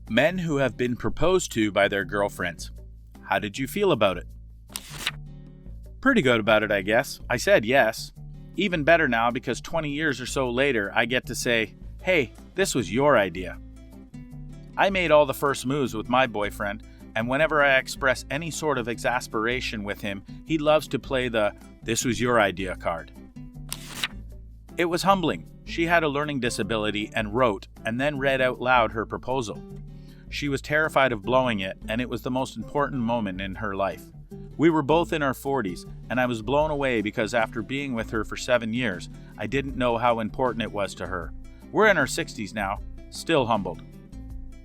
Men who have been proposed to by their girlfriends. How did you feel about it? Pretty good about it, I guess. I said yes. Even better now because 20 years or so later, I get to say, hey, this was your idea. I made all the first moves with my boyfriend, and whenever I express any sort of exasperation with him, he loves to play the "this was your idea" card. It was humbling. She had a learning disability and wrote and then read out loud her proposal. She was terrified of blowing it, and it was the most important moment in her life. We were both in our 40s, and I was blown away because after being with her for 7 years, I didn't know how important it was to her. We're in our 60s now, still humbled.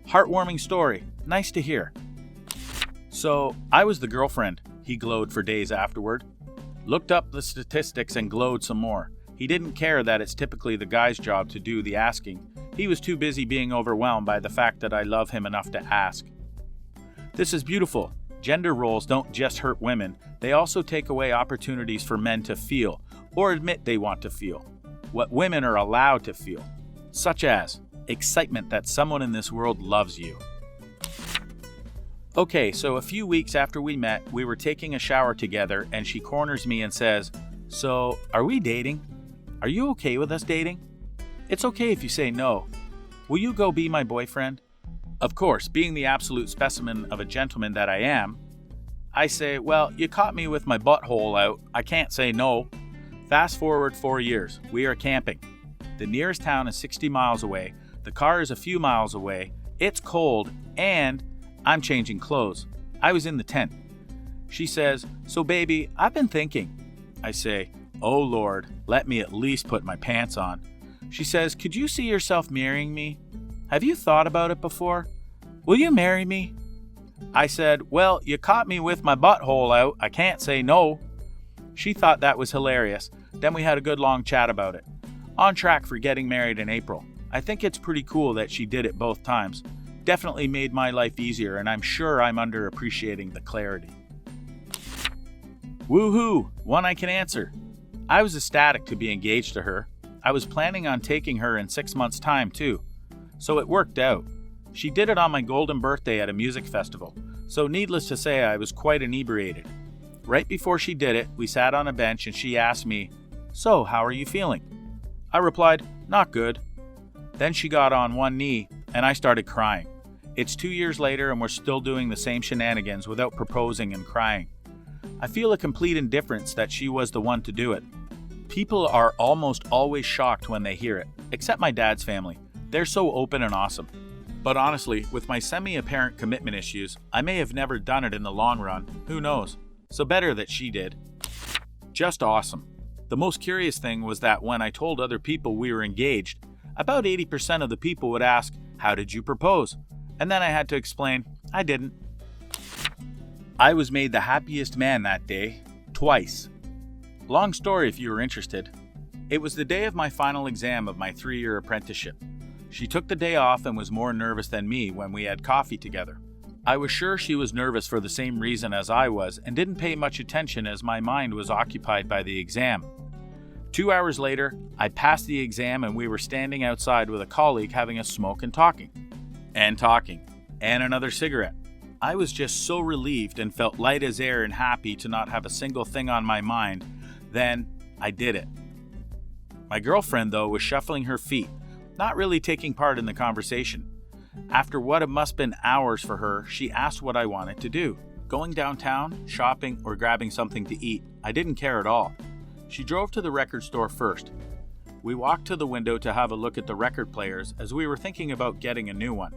Heartwarming story, nice to hear. So, I was the girlfriend, he glowed for days afterward. Looked up the statistics and glowed some more. He didn't care that it's typically the guy's job to do the asking. He was too busy being overwhelmed by the fact that I love him enough to ask. This is beautiful. Gender roles don't just hurt women, they also take away opportunities for men to feel, or admit they want to feel, what women are allowed to feel, such as excitement that someone in this world loves you. Okay, so a few weeks after we met, we were taking a shower together and she corners me and says, "So, are we dating? Are you okay with us dating? It's okay if you say no. Will you go be my boyfriend?" Of course, being the absolute specimen of a gentleman that I am, I say, "Well, you caught me with my butthole out. I can't say no." Fast forward 4 years. We are camping. The nearest town is 60 miles away. The car is a few miles away. It's cold, and I'm changing clothes. I was in the tent. She says, "So baby, I've been thinking." I say, "Oh Lord, let me at least put my pants on." She says, "Could you see yourself marrying me? Have you thought about it before? Will you marry me?" I said, "Well, you caught me with my butthole out. I can't say no." She thought that was hilarious. Then we had a good long chat about it. On track for getting married in April. I think it's pretty cool that she did it both times. Definitely made my life easier, and I'm sure I'm underappreciating the clarity. Woohoo! One I can answer. I was ecstatic to be engaged to her. I was planning on taking her in 6 months' time, too. So it worked out. She did it on my golden birthday at a music festival, so needless to say I was quite inebriated. Right before she did it, we sat on a bench and she asked me, "So, how are you feeling?" I replied, "Not good." Then she got on one knee and I started crying. It's 2 years later and we're still doing the same shenanigans without proposing and crying. I feel a complete indifference that she was the one to do it. People are almost always shocked when they hear it, except my dad's family. They're so open and awesome. But honestly, with my semi-apparent commitment issues, I may have never done it in the long run. Who knows? So better that she did. Just awesome. The most curious thing was that when I told other people we were engaged, about 80% of the people would ask, "How did you propose?" And then I had to explain, I didn't. I was made the happiest man that day, twice. Long story if you were interested. It was the day of my final exam of my 3-year apprenticeship. She took the day off and was more nervous than me when we had coffee together. I was sure she was nervous for the same reason as I was and didn't pay much attention as my mind was occupied by the exam. 2 hours later, I passed the exam and we were standing outside with a colleague having a smoke and talking. And another cigarette. I was just so relieved and felt light as air and happy to not have a single thing on my mind. Then I did it. My girlfriend, though, was shuffling her feet, not really taking part in the conversation. After what it must have been hours for her, she asked what I wanted to do. Going downtown, shopping, or grabbing something to eat. I didn't care at all. She drove to the record store first. We walked to the window to have a look at the record players as we were thinking about getting a new one.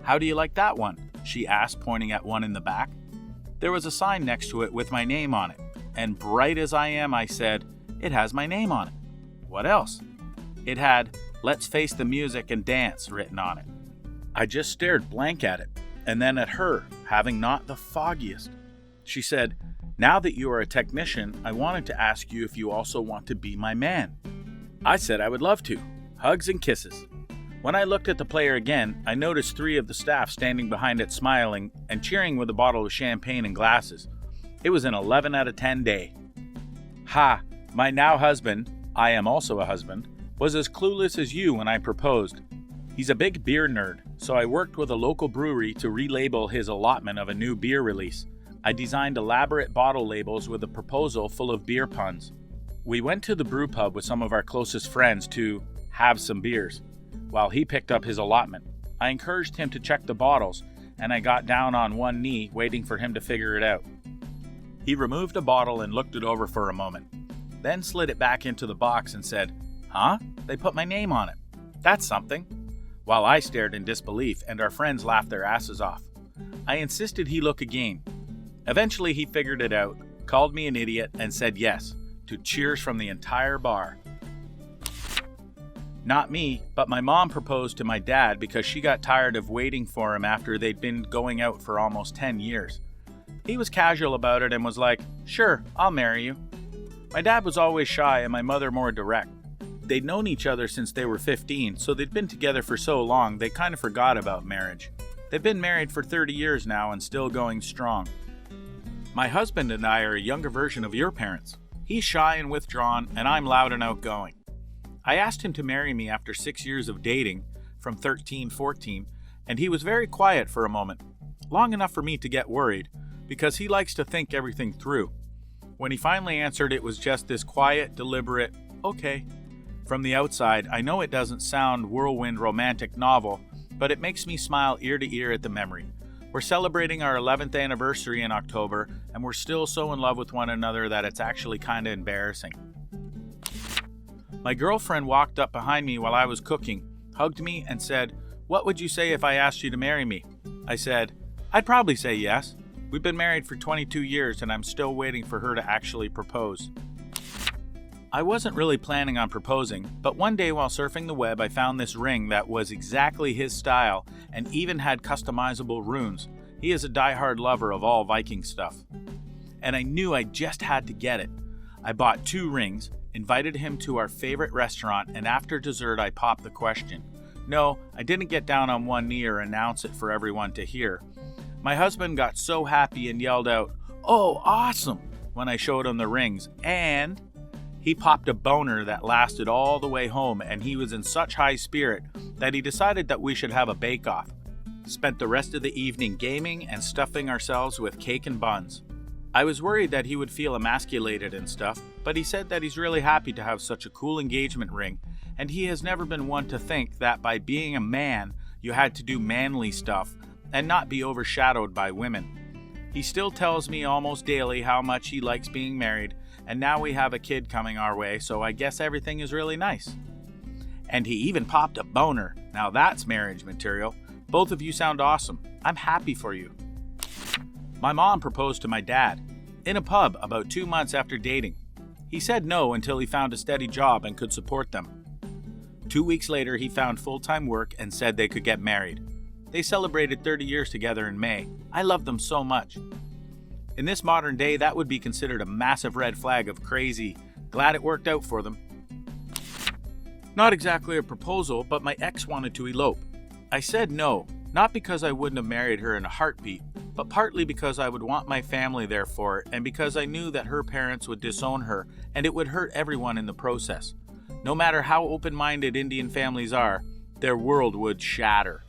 "How do you like that one?" she asked, pointing at one in the back. There was a sign next to it with my name on it, and bright as I am, I said, "It has my name on it." "What else?" It had, "Let's face the music and dance" written on it. I just stared blank at it, and then at her, having not the foggiest. She said, "Now that you are a technician, I wanted to ask you if you also want to be my man." I said I would love to. Hugs and kisses. When I looked at the player again, I noticed 3 of the staff standing behind it smiling and cheering with a bottle of champagne and glasses. It was an 11 out of 10 day. Ha! My now husband, I am also a husband, was as clueless as you when I proposed. He's a big beer nerd, so I worked with a local brewery to relabel his allotment of a new beer release. I designed elaborate bottle labels with a proposal full of beer puns. We went to the brew pub with some of our closest friends to have some beers, while he picked up his allotment. I encouraged him to check the bottles, and I got down on one knee waiting for him to figure it out. He removed a bottle and looked it over for a moment, then slid it back into the box and said, "Huh? They put my name on it. That's something." While I stared in disbelief and our friends laughed their asses off. I insisted he look again. Eventually he figured it out, called me an idiot, and said yes, to cheers from the entire bar. Not me, but my mom proposed to my dad because she got tired of waiting for him after they'd been going out for almost 10 years. He was casual about it and was like, "Sure, I'll marry you." My dad was always shy and my mother more direct. They'd known each other since they were 15, so they'd been together for so long they kind of forgot about marriage. They've been married for 30 years now and still going strong. My husband and I are a younger version of your parents. He's shy and withdrawn, and I'm loud and outgoing. I asked him to marry me after 6 years of dating, from 13-14, and he was very quiet for a moment, long enough for me to get worried, because he likes to think everything through. When he finally answered, it was just this quiet, deliberate, "Okay." From the outside, I know it doesn't sound whirlwind romantic novel, but it makes me smile ear to ear at the memory. We're celebrating our 11th anniversary in October, and we're still so in love with one another that it's actually kind of embarrassing. My girlfriend walked up behind me while I was cooking, hugged me, and said, "What would you say if I asked you to marry me?" I said, "I'd probably say yes. We've been married for 22 years, and I'm still waiting for her to actually propose." I wasn't really planning on proposing, but one day while surfing the web I found this ring that was exactly his style and even had customizable runes. He is a diehard lover of all Viking stuff. And I knew I just had to get it. I bought 2 rings, invited him to our favorite restaurant, and after dessert I popped the question. No, I didn't get down on one knee or announce it for everyone to hear. My husband got so happy and yelled out, "Oh, awesome!" when I showed him the rings, and he popped a boner that lasted all the way home, and he was in such high spirit that he decided that we should have a bake-off. Spent the rest of the evening gaming and stuffing ourselves with cake and buns. I was worried that he would feel emasculated and stuff, but he said that he's really happy to have such a cool engagement ring, and he has never been one to think that by being a man, you had to do manly stuff and not be overshadowed by women. He still tells me almost daily how much he likes being married, and now we have a kid coming our way, so I guess everything is really nice. And he even popped a boner. Now that's marriage material. Both of you sound awesome. I'm happy for you. My mom proposed to my dad in a pub about 2 months after dating. He said no until he found a steady job and could support them. 2 weeks later, he found full-time work and said they could get married. They celebrated 30 years together in May. I love them so much. In this modern day, that would be considered a massive red flag of crazy. Glad it worked out for them. Not exactly a proposal, but my ex wanted to elope. I said no, not because I wouldn't have married her in a heartbeat, but partly because I would want my family there for it, and because I knew that her parents would disown her, and it would hurt everyone in the process. No matter how open-minded Indian families are, their world would shatter.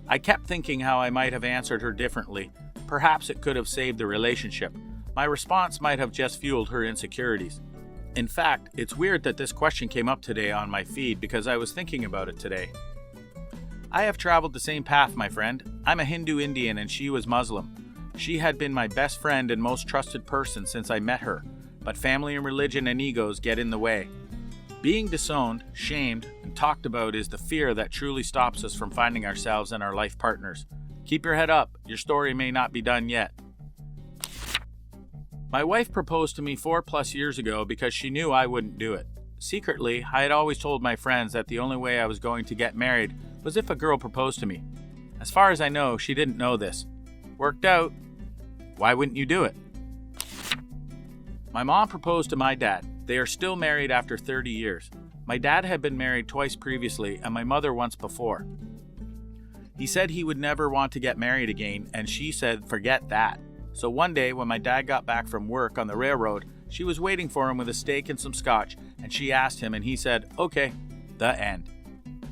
I kept thinking how I might have answered her differently. Perhaps it could have saved the relationship. My response might have just fueled her insecurities. In fact, it's weird that this question came up today on my feed because I was thinking about it today. I have traveled the same path, my friend. I'm a Hindu Indian and she was Muslim. She had been my best friend and most trusted person since I met her, but family and religion and egos get in the way. Being disowned, shamed, and talked about is the fear that truly stops us from finding ourselves and our life partners. Keep your head up, your story may not be done yet. My wife proposed to me 4+ years ago because she knew I wouldn't do it. Secretly, I had always told my friends that the only way I was going to get married was if a girl proposed to me. As far as I know, she didn't know this. Worked out. Why wouldn't you do it? My mom proposed to my dad. They are still married after 30 years. My dad had been married twice previously and my mother once before. He said he would never want to get married again, and she said forget that. So one day when my dad got back from work on the railroad, she was waiting for him with a steak and some scotch, and she asked him and he said, okay, the end.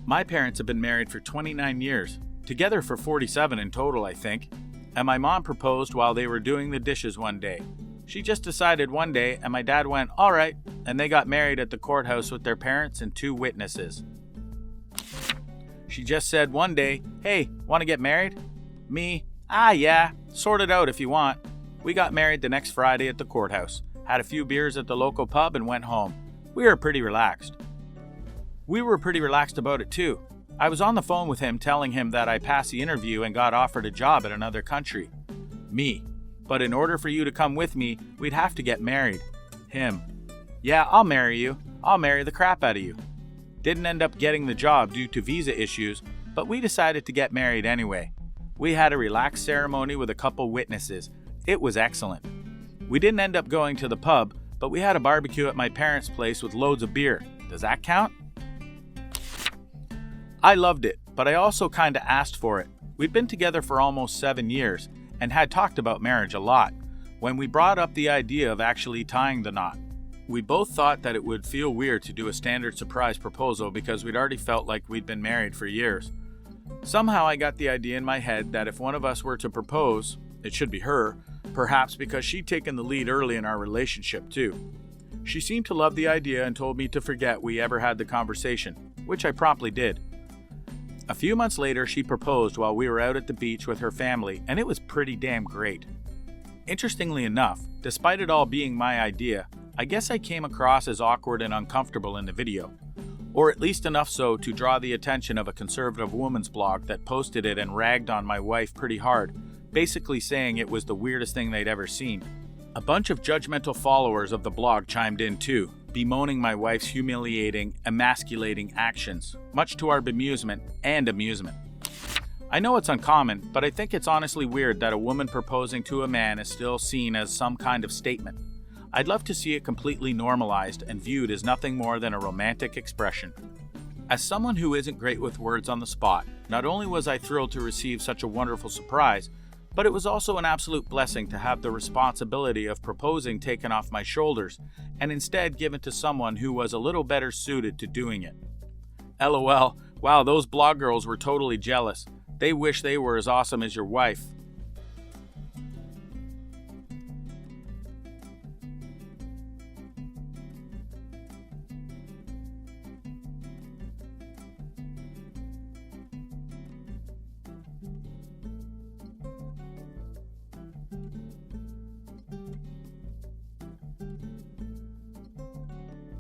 My parents have been married for 29 years, together for 47 in total, I think, and my mom proposed while they were doing the dishes one day. She just decided one day, and my dad went, "All right," and they got married at the courthouse with their parents and 2 witnesses. She just said one day, "Hey, want to get married?" Me, "Yeah, sort it out if you want." We got married the next Friday at the courthouse, had a few beers at the local pub, and went home. We were pretty relaxed. We were pretty relaxed about it too. I was on the phone with him telling him that I passed the interview and got offered a job at another country. Me, "But in order for you to come with me, we'd have to get married." Him, "Yeah, I'll marry you. I'll marry the crap out of you." Didn't end up getting the job due to visa issues, but we decided to get married anyway. We had a relaxed ceremony with a couple witnesses. It was excellent. We didn't end up going to the pub, but we had a barbecue at my parents' place with loads of beer. Does that count? I loved it, but I also kinda asked for it. We'd been together for almost 7 years and had talked about marriage a lot. When we brought up the idea of actually tying the knot, we both thought that it would feel weird to do a standard surprise proposal because we'd already felt like we'd been married for years. Somehow I got the idea in my head that if one of us were to propose, it should be her, perhaps because she'd taken the lead early in our relationship too. She seemed to love the idea and told me to forget we ever had the conversation, which I promptly did. A few months later, she proposed while we were out at the beach with her family, and it was pretty damn great. Interestingly enough, despite it all being my idea, I guess I came across as awkward and uncomfortable in the video, or at least enough so to draw the attention of a conservative woman's blog that posted it and ragged on my wife pretty hard, basically saying it was the weirdest thing they'd ever seen. A bunch of judgmental followers of the blog chimed in too, bemoaning my wife's humiliating, emasculating actions, much to our bemusement and amusement. I know it's uncommon, but I think it's honestly weird that a woman proposing to a man is still seen as some kind of statement. I'd love to see it completely normalized and viewed as nothing more than a romantic expression. As someone who isn't great with words on the spot, not only was I thrilled to receive such a wonderful surprise, but it was also an absolute blessing to have the responsibility of proposing taken off my shoulders and instead given to someone who was a little better suited to doing it. LOL, wow, those blog girls were totally jealous. They wish they were as awesome as your wife.